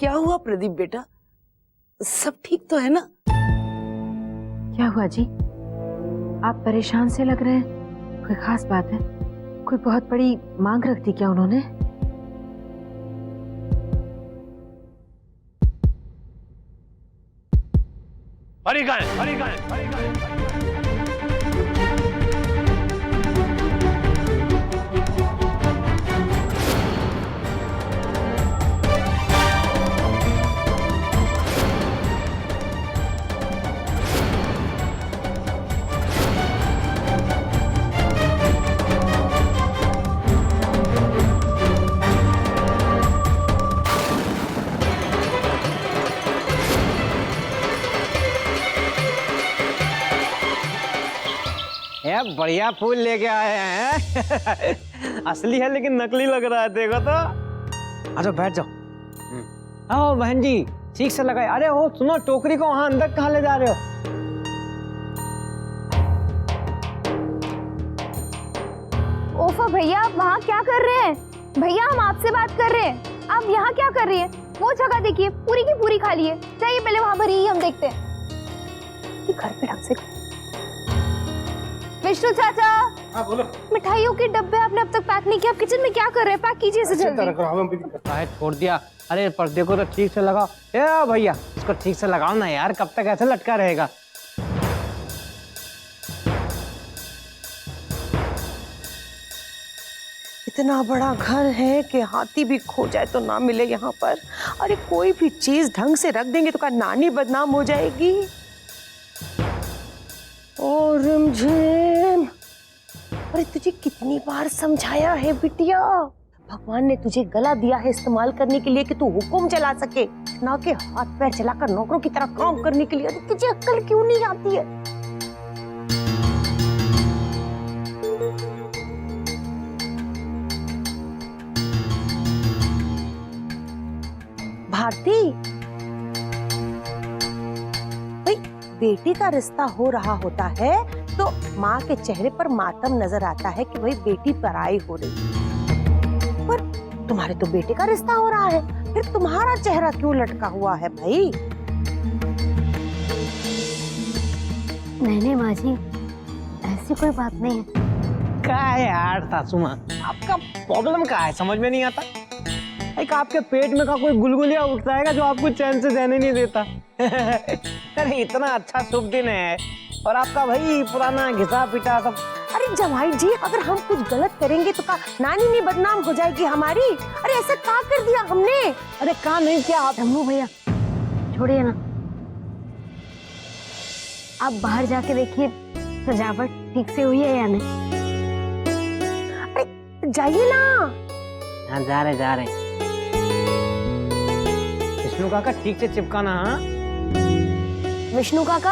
क्या हुआ प्रदीप बेटा, सब ठीक तो है ना? क्या हुआ जी, आप परेशान से लग रहे हैं? कोई खास बात है? कोई बहुत बड़ी मांग रख दी क्या उन्होंने? हरी गाय, हरी गाय, हरी गाय। बढ़िया फूल लेके आए हैं। असली है लेकिन नकली लग रहा है, देखो तो। आ जाओ, बैठ जाओ। आओ बहन जी, ठीक से लगाए। अरे हो सुनो, टोकरी को वहां अंदर कहाँ ले जा रहे हो? ओफो भैया, आप वहाँ क्या कर रहे हैं? भैया हम आपसे बात कर रहे हैं, आप यहाँ क्या कर रही हैं? वो जगह देखिए, पूरी की पूरी खाली है। जाइए पहले वहाँ भरी, हम देखते हैं कि घर पे ढंग से। विष्णु चाचा। हाँ बोलो। मिठाइयों के डब्बे आपने अब तक पैक नहीं किया, आप किचन में क्या कर रहे हैं? पैक कीजिए इसे जल्दी। काहे छोड़ दिया? अरे पर्दे को तो ठीक से लगाओ। ए भैया, इसको ठीक से लगाओ ना यार, कब तक ऐसे लटका रहेगा? इतना बड़ा घर है कि हाथी भी खो जाए तो ना मिले यहाँ पर। अरे कोई भी चीज ढंग से रख देंगे तो क्या नानी बदनाम हो जाएगी? ओ रिमझिम, अरे तुझे कितनी बार समझाया है बिटिया, भगवान ने तुझे गला दिया है इस्तेमाल करने के लिए कि तू हुक्म चला सके, ना कि हाथ पैर चलाकर नौकरों की तरह काम करने के लिए। अरे तुझे अक्ल क्यों नहीं आती है? भारती, भाई बेटी का रिश्ता हो रहा होता है तो माँ के चेहरे पर मातम नजर आता है कि भाई बेटी पराई हो रही है, पर तुम्हारे तो बेटे का रिश्ता हो रहा है, फिर तुम्हारा चेहरा क्यों लटका हुआ है भाई? नहीं माँ जी, ऐसी कोई बात नहीं है। क्या है यार सासू माँ, आपका प्रॉब्लम क्या है समझ में नहीं आता? एक आपके पेट में का कोई गुलगुलिया उठता है जो आपको चैन से रहने नहीं देता। अरे इतना अच्छा शुभ दिन है और आपका भाई पुराना घिसा पिटा सब। अरे जमाई जी, अगर हम कुछ गलत करेंगे तो का नानी नहीं बदनाम हो जाएगी हमारी? अरे ऐसा क्या कर दिया हमने? अरे क्या नहीं किया आप? शंभू भैया छोड़िए ना, आप बाहर जाके देखिए सजावट ठीक से हुई है या नहीं। अरे जाइए ना। हाँ जा रहे। विष्णु काका ठीक से चिपकाना। हाँ विष्णु काका,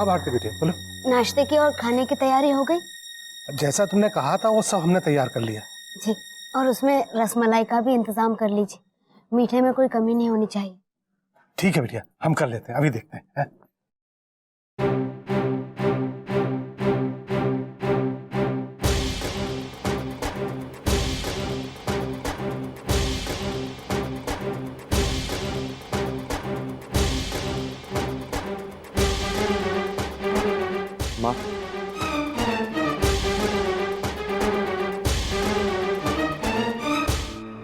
अब आरती बेटे बोलो। नाश्ते की और खाने की तैयारी हो गई? जैसा तुमने कहा था वो सब हमने तैयार कर लिया जी, और उसमें रसमलाई का भी इंतजाम कर लीजिए, मीठे में कोई कमी नहीं होनी चाहिए। ठीक है बेटिया, हम कर लेते हैं, अभी देखते हैं। माँ,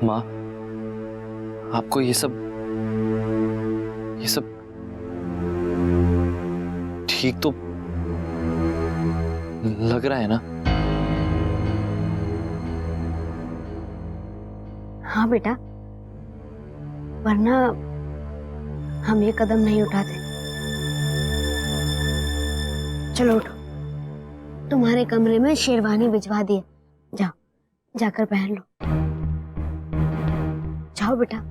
माँ, आपको ये सब ठीक तो लग रहा है ना? हाँ बेटा, वरना हम ये कदम नहीं उठाते। चलो उठो, तुम्हारे कमरे में शेरवानी भिजवा दिए, जाओ जाकर पहन लो। जाओ बेटा।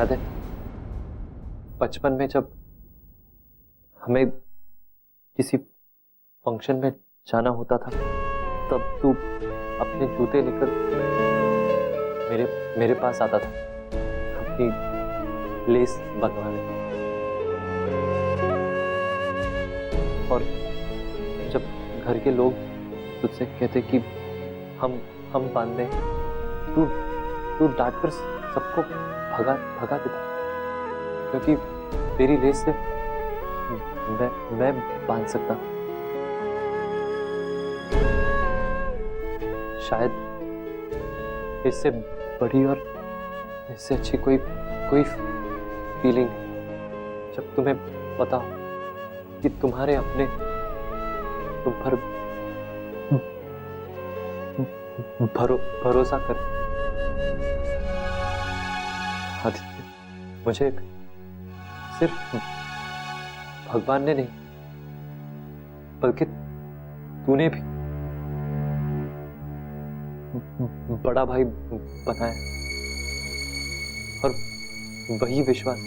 याद है बचपन में जब हमें किसी फंक्शन में जाना होता था तब तू अपने जूते लेकर मेरे पास आता था अपनी लेस बनवाने। और जब घर के लोग तुझसे कहते कि हम बांध दें, तू डांट कर सबको भगा देता क्योंकि तेरी लेस से मैं बांध सकता। शायद इससे बड़ी और इससे अच्छी कोई फीलिंग जब तुम्हें पता हो कि तुम्हारे अपने तुम पर भरोसा कर। आदित्य, मुझे सिर्फ भगवान ने नहीं बल्कि तूने भी बड़ा भाई बनाया और वही विश्वास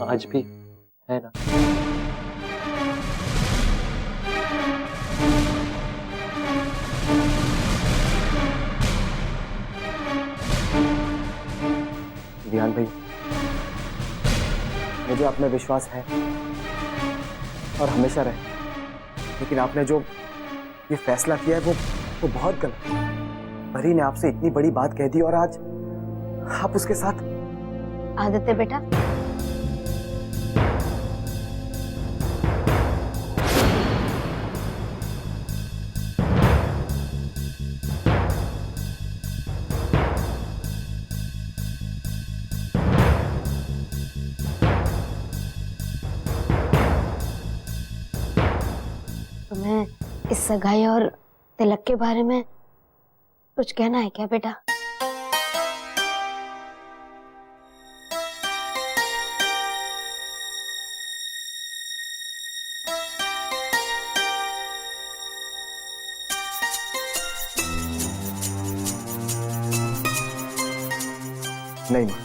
आज भी है ना। ध्यान भाई, मुझे आप में विश्वास है और हमेशा रहे, लेकिन आपने जो ये फैसला किया है वो बहुत गलत है। परी ने आपसे इतनी बड़ी बात कह दी और आज आप उसके साथ। आदित्य बेटा, तुम्हें इस सगाई और तिलक के बारे में कुछ कहना है क्या बेटा? नहीं मां,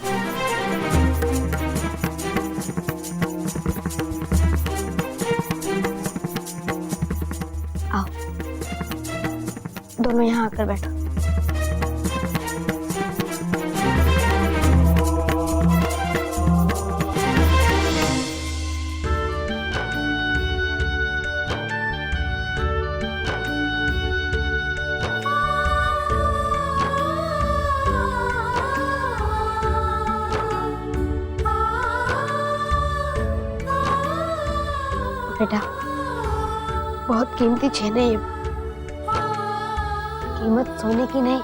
आओ दोनों यहाँ आकर बैठो। बेटा, बहुत कीमती चेन है ये, कीमत सोने की नहीं,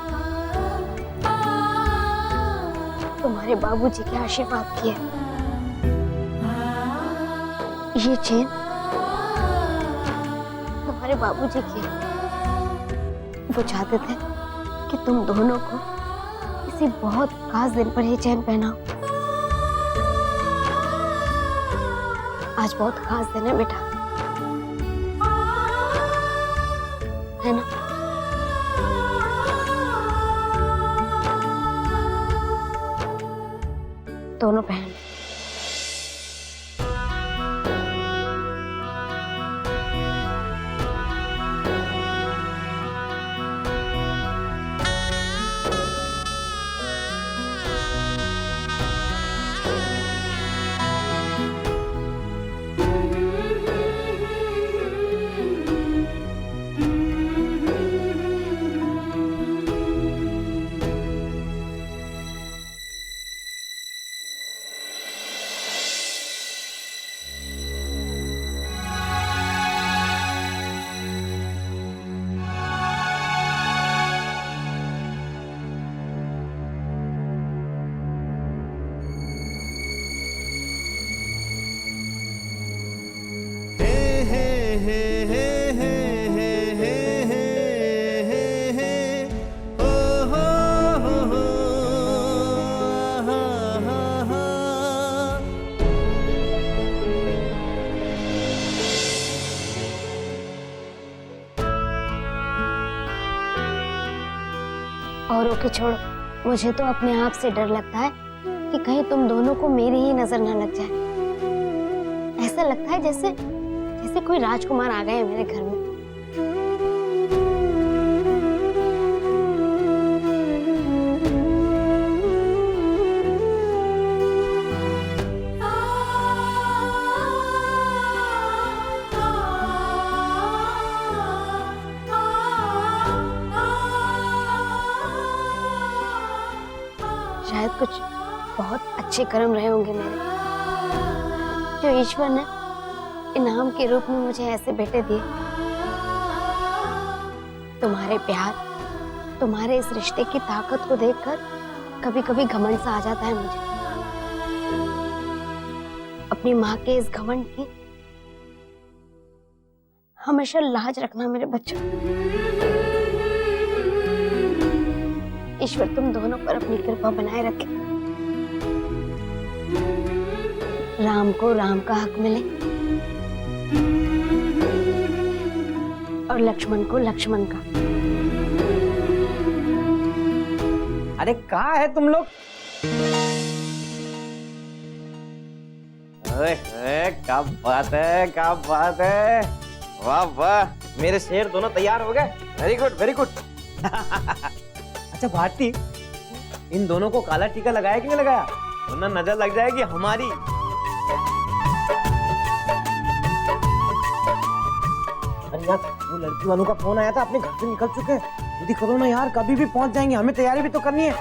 तुम्हारे बाबूजी के आशीर्वाद की है। ये चेन तुम्हारे बाबूजी की है। वो चाहते थे कि तुम दोनों को किसी बहुत खास दिन पर ये चेन पहनाओ। आज बहुत खास दिन है बेटा, है ना? दोनों पहन। औरों के छोड़ो, मुझे तो अपने आप से डर लगता है कि कहीं तुम दोनों को मेरी ही नजर न लग जाए। ऐसा लगता है जैसे जैसे कोई राजकुमार आ गए हैं मेरे घर में। शायद कुछ बहुत अच्छे कर्म रहे होंगे मेरे, जो ईश्वर ने इनाम के रूप में मुझे ऐसे बेटे दिए। तुम्हारे प्यार, तुम्हारे इस रिश्ते की ताकत को देखकर कभी कभी घमंड सा आ जाता है मुझे। अपनी माँ के इस घमंड की हमेशा लाज रखना मेरे बच्चों। ईश्वर तुम दोनों पर अपनी कृपा बनाए रखे। राम को राम का हक मिले और लक्ष्मण को लक्ष्मण का। अरे कहाँ है तुम लोग? अरे क्या बात है, क्या बात है, वाह वाह, मेरे शेर दोनों तैयार हो गए। Very good very good. अच्छा भारती, इन दोनों को काला टीका लगाया कि नहीं लगाया? वरना नजर लग जाएगी हमारी। अरे यार, वो लड़की वालों का फोन आया था, अपने घर से निकल चुके हैं। जल्दी करो ना यार, कभी भी पहुंच जाएंगे, हमें तैयारी भी तो करनी है।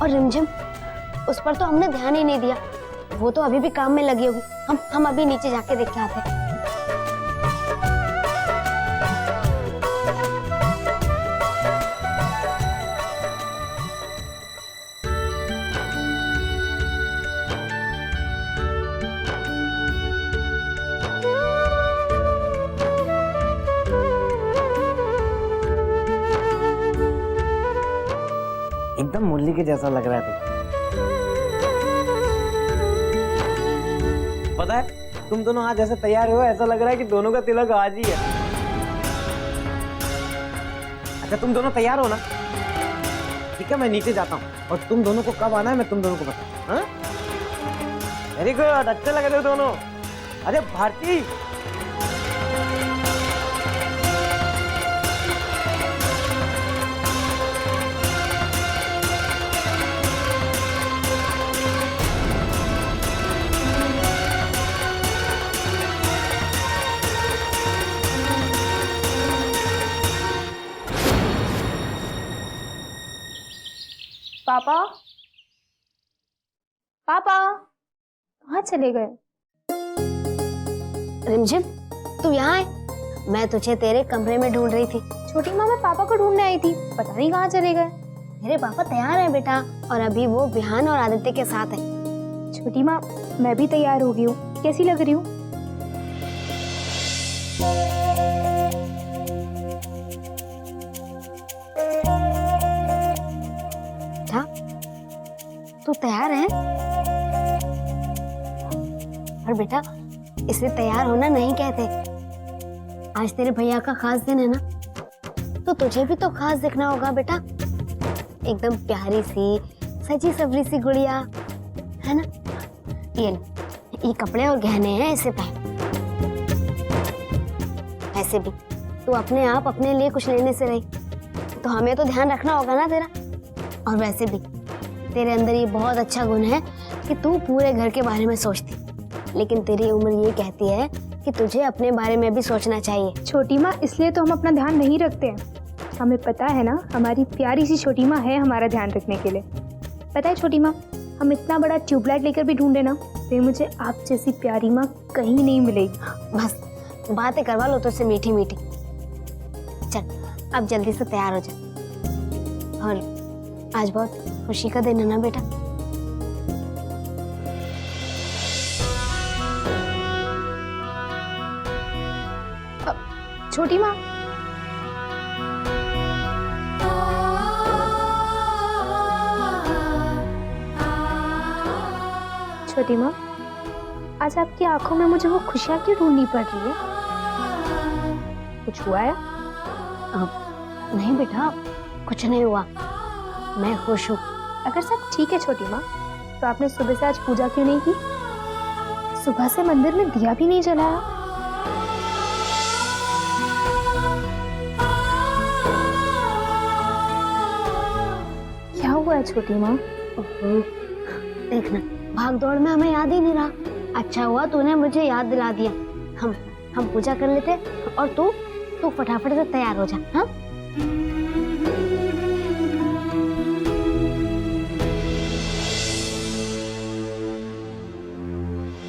और रिमझिम, उस पर तो हमने ध्यान ही नहीं दिया, वो तो अभी भी काम में लगी होगी। हम अभी नीचे जाके देख के आते हैं। एकदम मुरली के जैसा लग रहा है पता है, तुम दोनों आज ऐसे तैयार हो, ऐसा लग रहा है कि दोनों का तिलक आज ही है। अच्छा तुम दोनों तैयार हो ना? ठीक है, मैं नीचे जाता हूँ और तुम दोनों को कब आना है मैं तुम दोनों को बताऊँ। हाँ, वेरी गुड, अच्छे लग रहे हो दोनों। अरे भारती, पापा, पापा कहाँ चले गए? रिमझिम, तू यहाँ है? मैं तुझे तेरे कमरे में ढूंढ रही थी। छोटी माँ, मैं पापा को ढूंढने आई थी, पता नहीं कहाँ चले गए। मेरे पापा तैयार हैं बेटा, और अभी वो बिहान और आदित्य के साथ है। छोटी माँ, मैं भी तैयार हो गई हूँ, कैसी लग रही हूँ? तू तैयार है? और बेटा, इसे तैयार होना नहीं कहते। आज तेरे भैया का खास दिन है ना, तो तुझे भी तो खास दिखना होगा बेटा। एकदम प्यारी सी सजी सवरी सी गुड़िया, है ना? ये कपड़े और गहने हैं, इसे पहन। ऐसे भी तू अपने आप अपने लिए कुछ लेने से रही, तो हमें तो ध्यान रखना होगा ना तेरा। और वैसे भी तेरे अंदर ये बहुत अच्छा गुण है कि तू पूरे घर के बारे में सोचती, लेकिन तेरी उम्र ये कहती है कि तुझे अपने बारे में भी सोचना चाहिए। छोटी माँ, इसलिए तो हम अपना ध्यान नहीं रखते हैं। हमें पता है ना, हमारी प्यारी सी छोटी माँ है हमारा ध्यान रखने के लिए। पता है छोटी माँ, हम इतना बड़ा ट्यूबलाइट लेकर भी ढूंढे ना, तो मुझे आप जैसी प्यारी माँ कहीं नहीं मिलेगी। बस बातें करवा लो तुझसे मीठी मीठी। चल अब जल्दी से तैयार हो जा। और आज बहुत खुशी का दिन है ना बेटा? छोटी माँ, छोटी माँ, आज आपकी आंखों में मुझे वो खुशियाँ क्यों ढूंढनी पड़ रही है? कुछ हुआ है? नहीं बेटा, कुछ नहीं हुआ। मैं खुश हूँ। अगर सब ठीक है छोटी माँ, तो आपने सुबह से आज पूजा क्यों नहीं की? सुबह से मंदिर में दिया भी नहीं जलाया। क्या हुआ है छोटी माँ? देखना, भाग दौड़ में हमें याद ही नहीं रहा। अच्छा हुआ तूने मुझे याद दिला दिया। हम पूजा कर लेते और तू फटाफट से तैयार हो जा। हाँ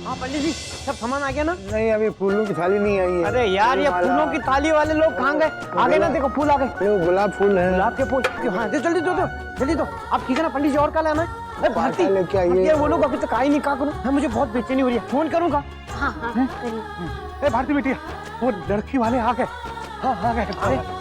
हाँ पंडित जी, सब सामान आ गया ना? नहीं, अभी फूलों की थाली नहीं आई है। अरे यार, ये फूलों की थाली वाले लोग कहाँ गए? आ गए ना, देखो फूल आ गए। वो गुलाब फूल है। गुलाब के फूल। हाँ दे, जल्दी दो जल्दी दो। आप ठीक है ना पंडित जी? और कल आना है। अरे भारती, लेके आइए। ये वो लोग अभी तक आई नहीं, क्या करूँ? हाँ, मुझे बहुत बेचैनी हो रही है, फोन करूँगा? हाँ हाँ करिए। ए भारती बिटिया, वो लड़की वाले आ गए। हाँ आ गए। अरे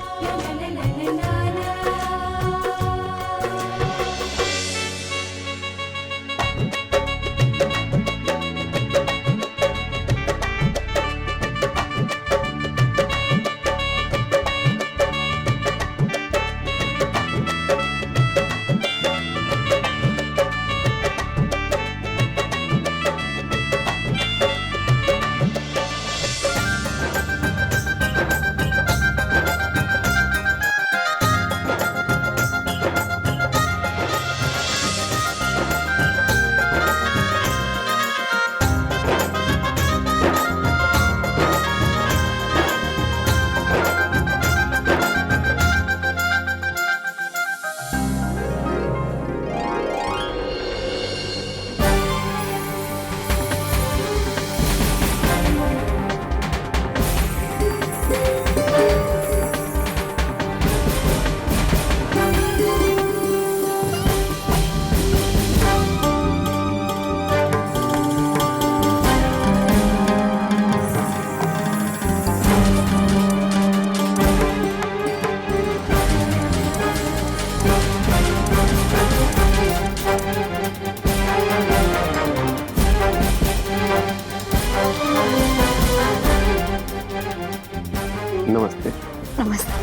नमस्ते। नमस्ते।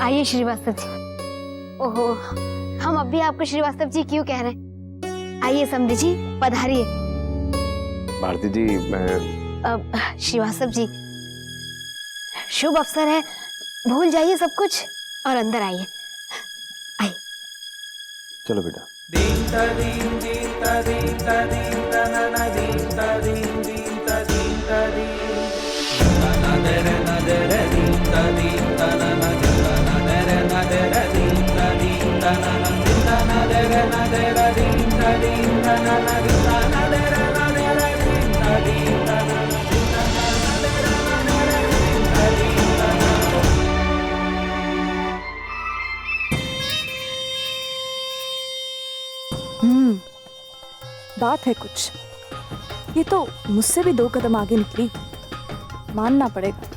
आइए श्रीवास्तव जी। ओहो, हम अब भी आपको श्रीवास्तव जी क्यों कह रहे हैं? आइए समधी जी, पधारिए। भारती जी, मैं श्रीवास्तव जी, शुभ अवसर है, भूल जाइए सब कुछ और अंदर आइए। आइए। चलो बेटा। बात है कुछ। ये तो मुझसे भी 2 कदम आगे निकली, मानना पड़ेगा।